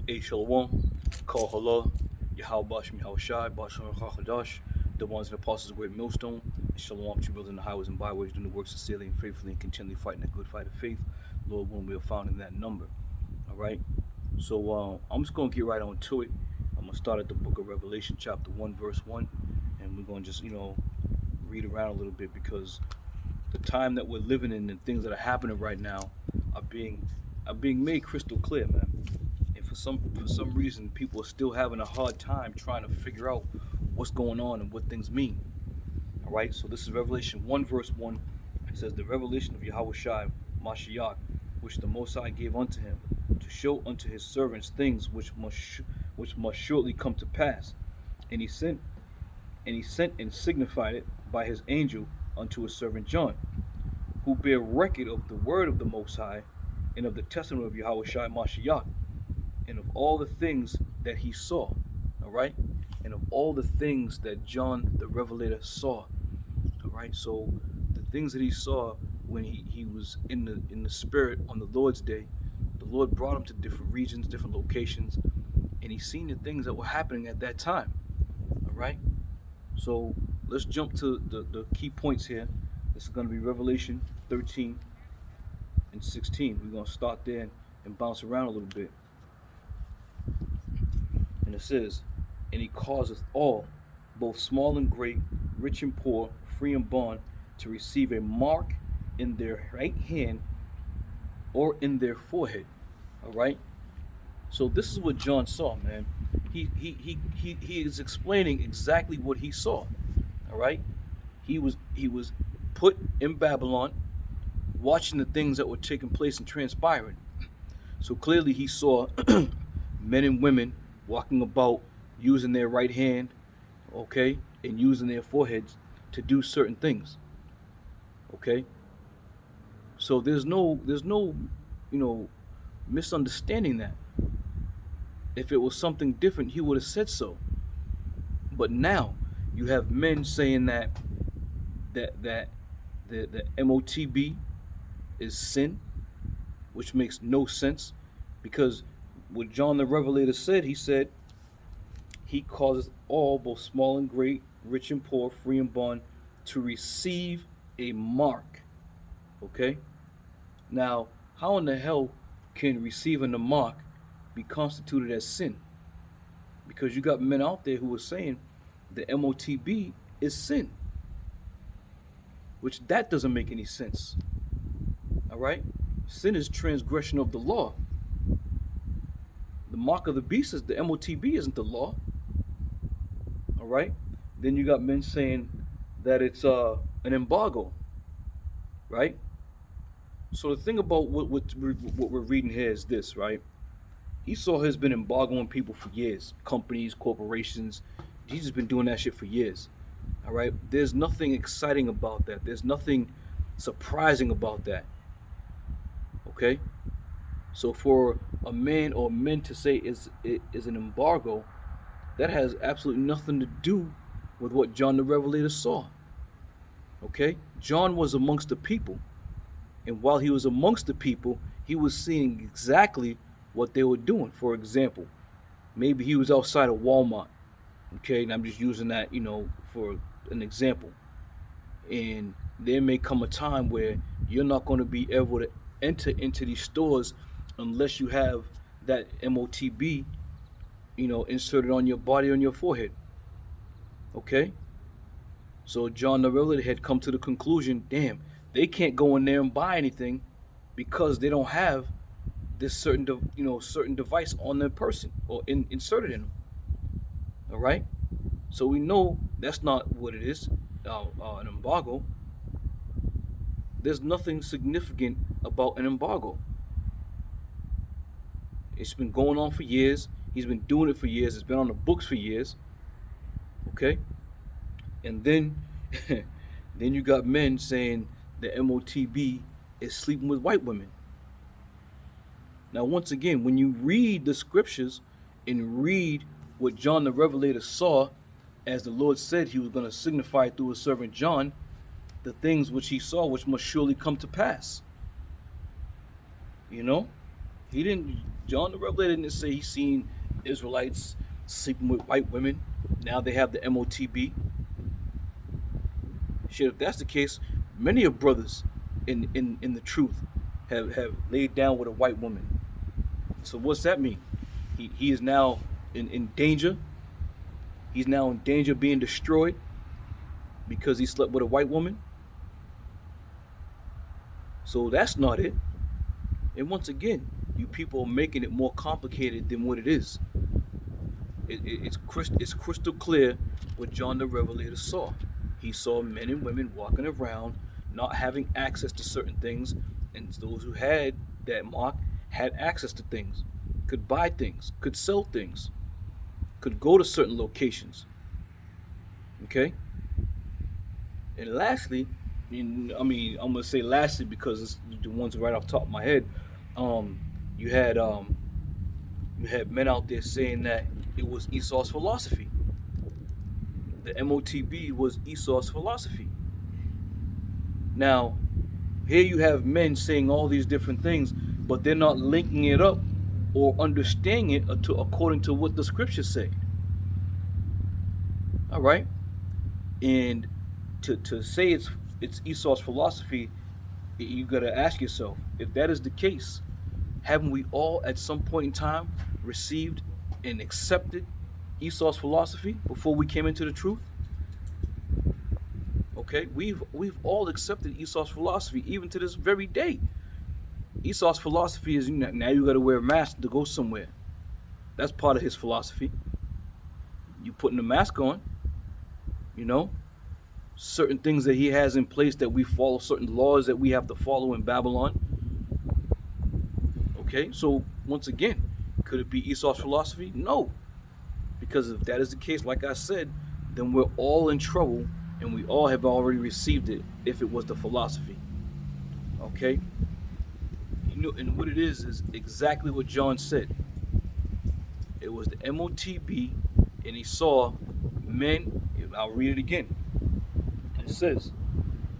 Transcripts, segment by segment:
A Shalom, Kal Hala, Yahal Bashim Yahushai, Bashim Chachadash, the ones and apostles of great millstone, and Shalom to brothers in the highways and byways, doing the works sincerely and faithfully and continually fighting that good fight of faith. Lord, when we are found in that number. All right. So I'm just gonna get right on to it. I'm gonna start at the book of Revelation, chapter 1, verse 1, and we're gonna just read around a little bit because the time that we're living in and things that are happening right now are being made crystal clear, man. And for some reason, people are still having a hard time trying to figure out what's going on and what things mean. All right. So this is Revelation 1, verse 1. It says, "The revelation of Yahweh Shai Mashiach, which the Most High gave unto him, to show unto his servants things which must shortly come to pass. And he sent and signified it by his angel unto his servant John, who bear record of the word of the Most High, and of the testimony of Yahweh Shai Mashiach, and of all the things that he saw." All right, and of all the things that John the Revelator saw. All right, so the things that he saw when he was in the spirit on the Lord's day, the Lord brought him to different regions, different locations, and he seen the things that were happening at that time. All right, so let's jump to the key points here. This is going to be Revelation 13 and 16. We're going to start there and bounce around a little bit. And it says, "And he causeth all, both small and great, rich and poor, free and bond, to receive a mark in their right hand or in their forehead." All right. So this is what John saw, man. He is explaining exactly what he saw. All right. He was put in Babylon, watching the things that were taking place and transpiring. So clearly he saw men and women walking about using their right hand, okay, and using their foreheads to do certain things. Okay. So there's no misunderstanding that. If it was something different, he would have said so. But now you have men saying that the MOTB is sin, which makes no sense, because what John the Revelator said, he said, he causes all, both small and great, rich and poor, free and bond, to receive a mark. Okay? Now, how in the hell can receiving the mark be constituted as sin? Because you got men out there who are saying the MOTB is sin, which that doesn't make any sense. All right? Sin is transgression of the law. The mark of the beast is the MOTB, isn't the law. All right? Then you got men saying that it's an embargo, right? So the thing about what we're reading here is this, right? Esau has been embargoing people for years, companies, corporations. He's just been doing that shit for years. All right? There's nothing exciting about that. There's nothing surprising about that. Okay? So for a man or men to say it is an embargo, that has absolutely nothing to do with what John the Revelator saw. Okay? John was amongst the people. And while he was amongst the people, he was seeing exactly what they were doing. For example, maybe he was outside of Walmart. Okay, and I'm just using that, for an example. And there may come a time where you're not going to be able to enter into these stores unless you have that MOTB, inserted on your body, on your forehead. Okay? So John the Revelator had come to the conclusion, damn, they can't go in there and buy anything because they don't have this certain device on their person or inserted in them. All right? So we know that's not what it is, an embargo. There's nothing significant about an embargo. It's been going on for years. He's been doing it for years. It's been on the books for years. Okay? And then then you got men saying the MOTB is sleeping with white women. Now, once again, when you read the scriptures and read what John the Revelator saw, as the Lord said he was going to signify through his servant John, the things which he saw, which must surely come to pass. He didn't. John the Revelator didn't say he seen Israelites sleeping with white women. Now they have the MOTB. Shit, if that's the case, many of brothers in the truth have laid down with a white woman. So what's that mean? He is now in danger. He's now in danger of being destroyed because he slept with a white woman. So that's not it. And once again, you people are making it more complicated than what it is. It's crystal clear what John the Revelator saw. He saw men and women walking around, not having access to certain things, and those who had that mark had access to things, could buy things, could sell things, could go to certain locations. Okay. And lastly, I'm gonna say lastly because it's the ones right off the top of my head. Um, you had you had men out there saying that it was Esau's philosophy. The MOTB was Esau's philosophy. Now, here you have men saying all these different things, but they're not linking it up or understanding it according to what the scriptures say. All right, and to say it's Esau's philosophy, you gotta ask yourself, if that is the case, haven't we all at some point in time received and accepted Esau's philosophy before we came into the truth? Okay, we've all accepted Esau's philosophy even to this very day. Esau's philosophy is now you got to wear a mask to go somewhere. That's part of his philosophy. You putting a mask on, you know, certain things that he has in place that we follow, certain laws that we have to follow in Babylon. Okay, so once again, could it be Esau's philosophy? No, because if that is the case, like I said, then we're all in trouble and we all have already received it if it was the philosophy. Okay, you know, and what it is exactly what John said. It was the MOTB, and he saw men. I'll read it again. It says,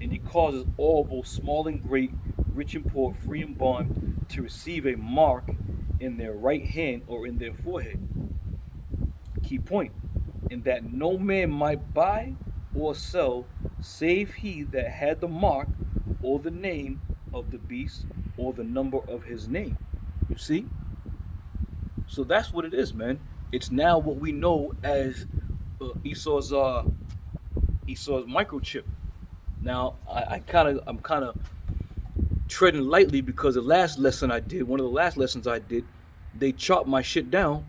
and he causes all, both small and great, rich and poor, free and bond, to receive a mark in their right hand or in their forehead. Key point, in that no man might buy or sell save he that had the mark or the name of the beast or the number of his name. You see? So that's what it is, man. It's now what we know as Esau's microchip. Now I'm kind of treading lightly because the last lesson I did, one of the last lessons I did, they chopped my shit down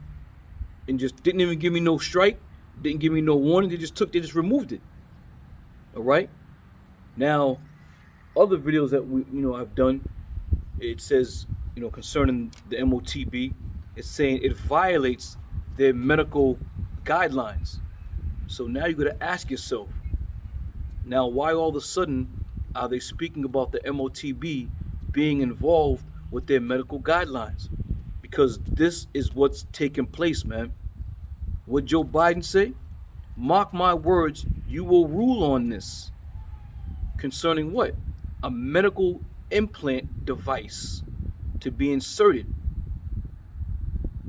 and just didn't even give me no strike, didn't give me no warning. They just removed it. All right. Now, other videos that I've done, it says concerning the MOTB, it's saying it violates their medical guidelines. So now you got to ask yourself, now why all of a sudden are they speaking about the MOTB being involved with their medical guidelines? Because this is what's taking place, man. What Joe Biden say? Mark my words, you will rule on this. Concerning what? A medical implant device to be inserted.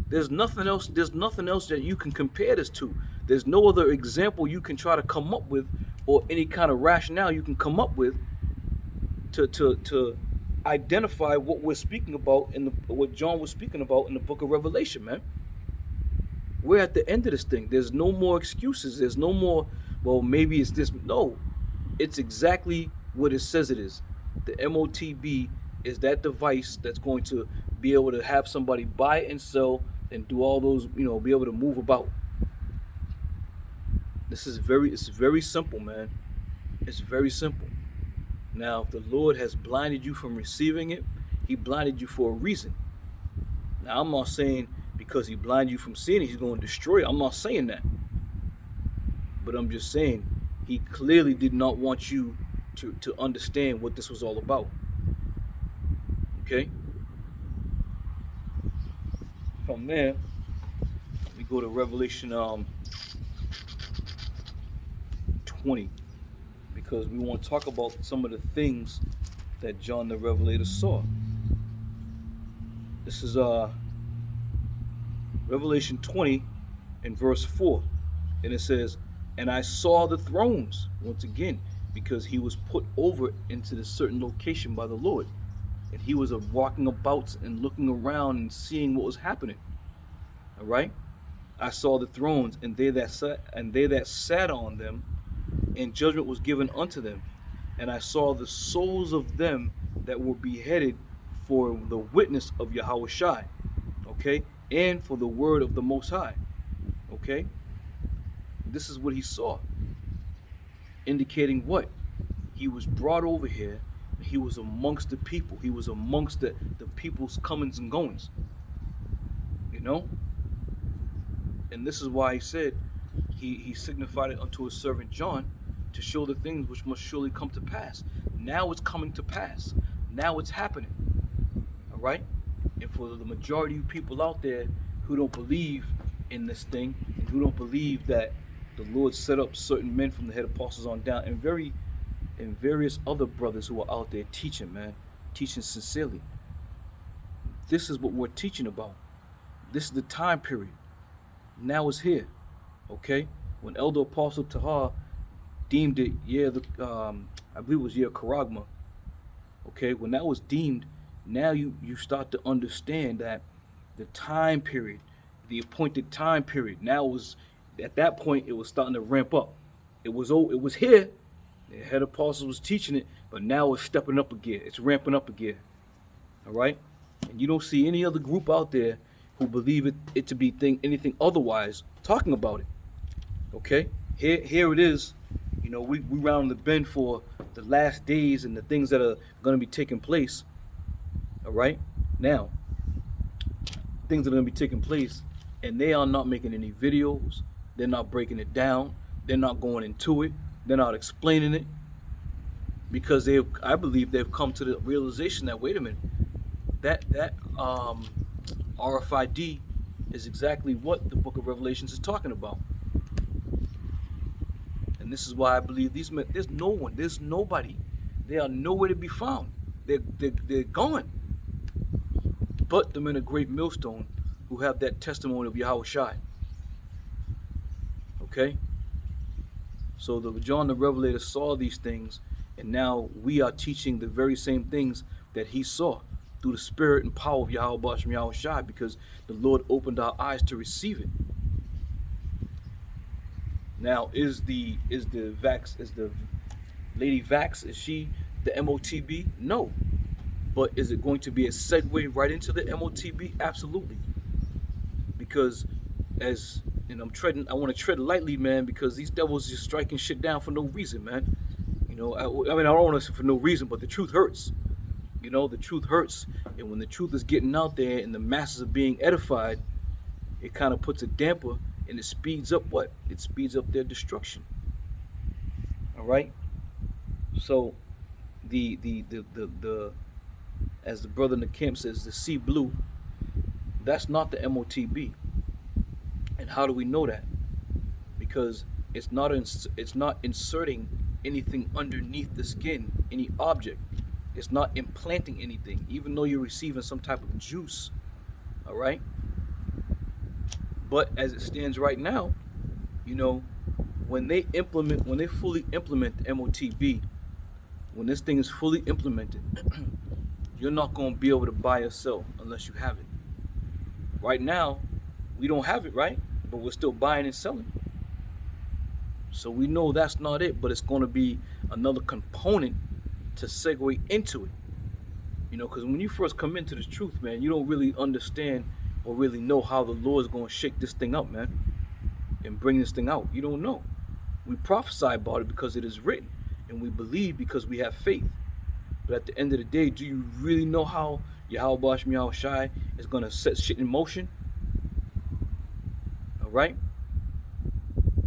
There's nothing else that you can compare this to. There's no other example you can try to come up with, or any kind of rationale you can come up with to identify what we're speaking about what John was speaking about in the book of Revelation, man. We're at the end of this thing. There's no more excuses. There's no more, well, maybe it's this. No, it's exactly what it says it is. The MOTB is that device that's going to be able to have somebody buy and sell and do all those, be able to move about. It's very simple, man. It's very simple. Now, if the Lord has blinded you from receiving it, he blinded you for a reason. Now, I'm not saying because he blinded you from seeing it, he's going to destroy it. I'm not saying that. But I'm just saying he clearly did not want you to understand what this was all about. Okay? From there, we go to Revelation 20, because we want to talk about some of the things that John the Revelator saw. This is Revelation 20 and verse 4. And it says, "And I saw the thrones," once again, because he was put over into this certain location by the Lord. And he was walking about and looking around and seeing what was happening. All right? "I saw the thrones, and they that sat on them, and judgment was given unto them. And I saw the souls of them that were beheaded for the witness of Yahushua," okay, "and for the word of the Most High." Okay, this is what he saw, indicating what? He was brought over here. He was amongst the people. He was amongst the people's comings and goings. You know? And this is why he said he signified it unto his servant John to show the things which must surely come to pass. Now it's coming to pass. Now it's happening. All right? And for the majority of people out there who don't believe in this thing, and who don't believe that the Lord set up certain men from the head apostles on down, and various other brothers who are out there teaching, man, teaching sincerely. This is what we're teaching about. This is the time period. Now it's here. Okay? When Elder Apostle Tahar deemed it, I believe it was Karagma. Okay, when that was deemed, now you start to understand that the time period, the appointed time period, now was at that point it was starting to ramp up. It was here. The head apostle was teaching it, but now it's stepping up a gear. It's ramping up a gear. All right, and you don't see any other group out there who believe it to be anything otherwise talking about it. Okay, here it is. You know, we round the bend for the last days and the things that are going to be taking place. All right, now things that are going to be taking place, and they are not making any videos. They're not breaking it down. They're not going into it. They're not explaining it, because I believe they've come to the realization that, wait a minute, that RFID is exactly what the book of Revelations is talking about. And this is why I believe these men, there's nobody. They are nowhere to be found. They're gone. But the men of Great Millstone who have that testimony of Yahushua. Okay? So John the Revelator saw these things, and now we are teaching the very same things that he saw through the spirit and power of Yahweh Bashem Yahushua, because the Lord opened our eyes to receive it. Now, is the Lady Vax, is she the MOTB? No. But is it going to be a segue right into the MOTB? Absolutely. Because I want to tread lightly, man, because these devils just striking shit down for no reason, man. You know, I don't want to say for no reason, but the truth hurts. You know, the truth hurts. And when the truth is getting out there and the masses are being edified, it kind of puts a damper, and it speeds up what? It speeds up their destruction. All right? So the as the brother in the camp says, the sea blue, that's not the MOTB. And how do we know that? Because it's not inserting anything underneath the skin, any object. It's not implanting anything, even though you're receiving some type of juice. All right? But as it stands right now, you know, when they fully implement the MOTB, when this thing is fully implemented, you're not going to be able to buy or sell unless you have it. Right now, we don't have it, right? But we're still buying and selling. So we know that's not it, but it's going to be another component to segue into it. You know, because when you first come into the truth, man, you don't really understand or really know how the Lord is going to shake this thing up, man, and bring this thing out. You don't know. We prophesy about it because it is written, and we believe because we have faith. But at the end of the day, do you really know how Yahweh Bashem Yahushua is going to set shit in motion? All right.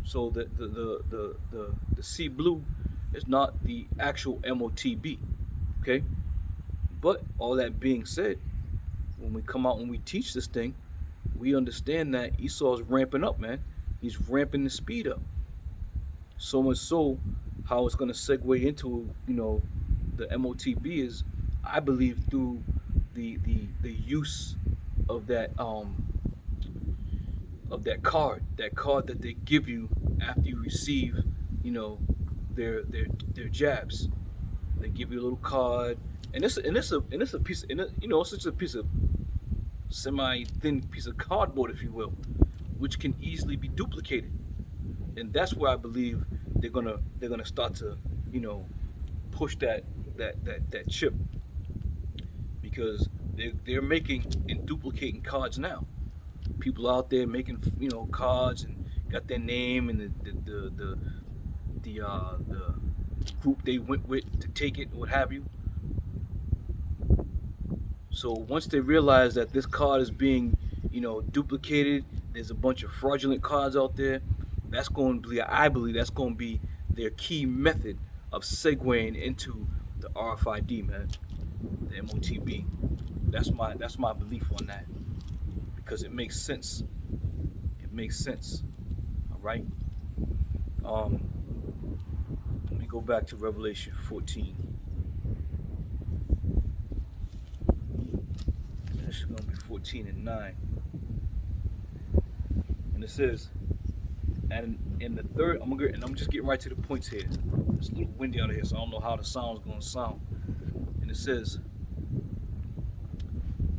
So the sea blue is not the actual MOTB, okay? But all that being said, when we come out and we teach this thing, we understand that Esau is ramping up, man. He's ramping the speed up. So much so, how it's going to segue into, you know, the MOTB is, I believe, through the use of that card that they give you after you receive, you know, their jabs. They give you a little card, and it's a piece, it's just a piece of semi thin piece of cardboard, if you will, which can easily be duplicated. And that's where I believe they're gonna start to, you know, push that chip, because they're making and duplicating cards now. People out there making, cards and got their name and the group they went with to take it, what have you. So once they realize that this card is being, duplicated, there's a bunch of fraudulent cards out there. That's going to be, I believe, that's going to be their key method of segueing into the RFID, man, the MOTB. That's my belief on that, because it makes sense. It makes sense. All right. Um, Let me go back to Revelation 14. This is going to be 14 and 9. And it says, and in the third, I'm just getting right to the points here. It's a little windy out of here, so I don't know how the sound's going to sound. And it says,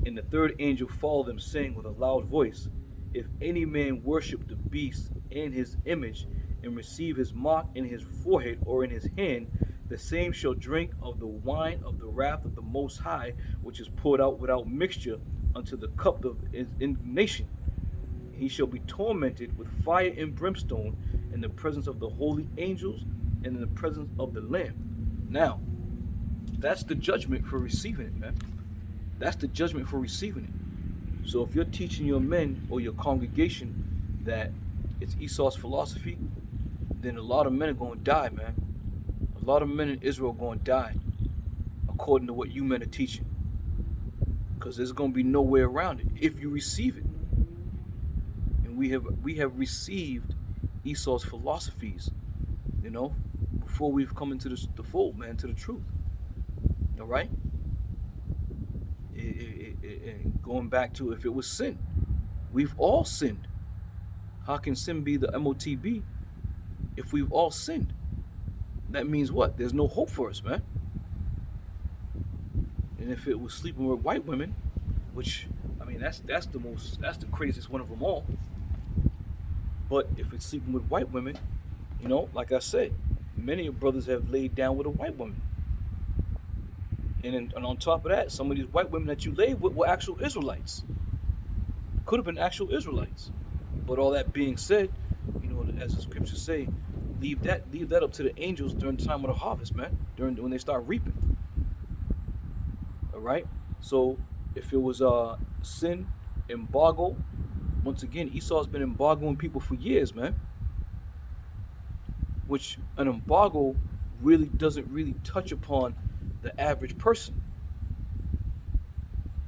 and the third angel followed them, saying with a loud voice, if any man worship the beast and his image, and receive his mark in his forehead or in his hand, the same shall drink of the wine of the wrath of the Most High, which is poured out without mixture unto the cup of his indignation. He shall be tormented with fire and brimstone in the presence of the holy angels and in the presence of the Lamb. Now, that's the judgment for receiving it, man. That's the judgment for receiving it. So if you're teaching your men or your congregation that it's Esau's philosophy, then a lot of men are going to die, man. A lot of men in Israel are going to die according to what you men are teaching, because there's going to be no way around it if you receive it. And we have received Esau's philosophies, before we've come into the fold, man, to the truth. All right. Going back to, if it was sin, we've all sinned. How can sin be the MOTB if we've all sinned? That means what? There's no hope for us, man. And if it was sleeping with white women, which, I mean, that's the craziest one of them all. But if it's sleeping with white women, like I said, many of brothers have laid down with a white woman. And on top of that, some of these white women that you laid with were actual Israelites. Could have been actual Israelites. But all that being said, as the scriptures say, leave that up to the angels during the time of the harvest, man. When they start reaping. All right. So if it was sin, embargo, once again, Esau's been embargoing people for years, man. Which an embargo really doesn't really touch upon the average person.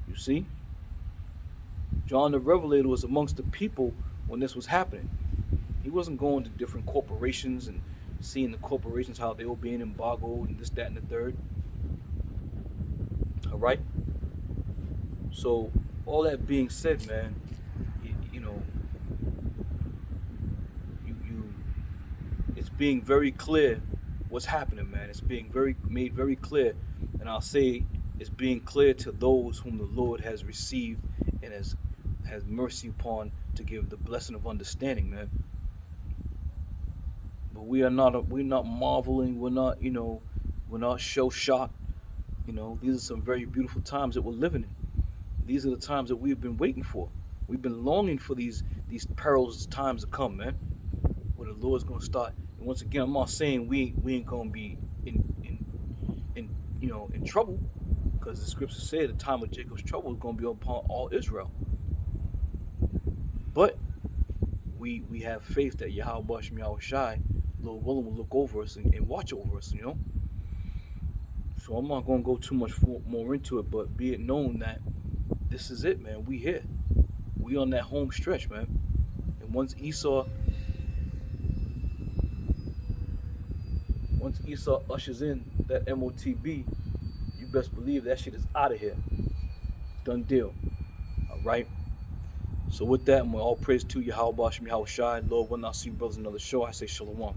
You see, John the Revelator was amongst the people when this was happening. He wasn't going to different corporations and seeing the corporations how they were being embargoed and this, that, and the third. All right. So all that being said, man, it's being very clear what's happening, man. It's being made very clear, and I'll say it's being clear to those whom the Lord has received and has mercy upon, to give the blessing of understanding, man. But we're not marveling. We're not shell shocked. These are some very beautiful times that we're living in. These are the times that we've been waiting for. We've been longing for these perilous times to come, man, where the Lord's going to start. And once again, I'm not saying we ain't going to be in trouble, because the scriptures say the time of Jacob's trouble is going to be upon all Israel. But we have faith that Yahweh Shem Yahushai, Lord willing, will look over us and watch over us, So I'm not going to go too much more into it, but be it known that this is it, man. We here. We on that home stretch, man. And once Esau ushers in that MOTB, you best believe that shit is out of here. Done deal. All right. So with that, I'm all praise to Yahweh Bashem Yahweh Shai. Lord, when I see you brothers in another show, I say Shalom.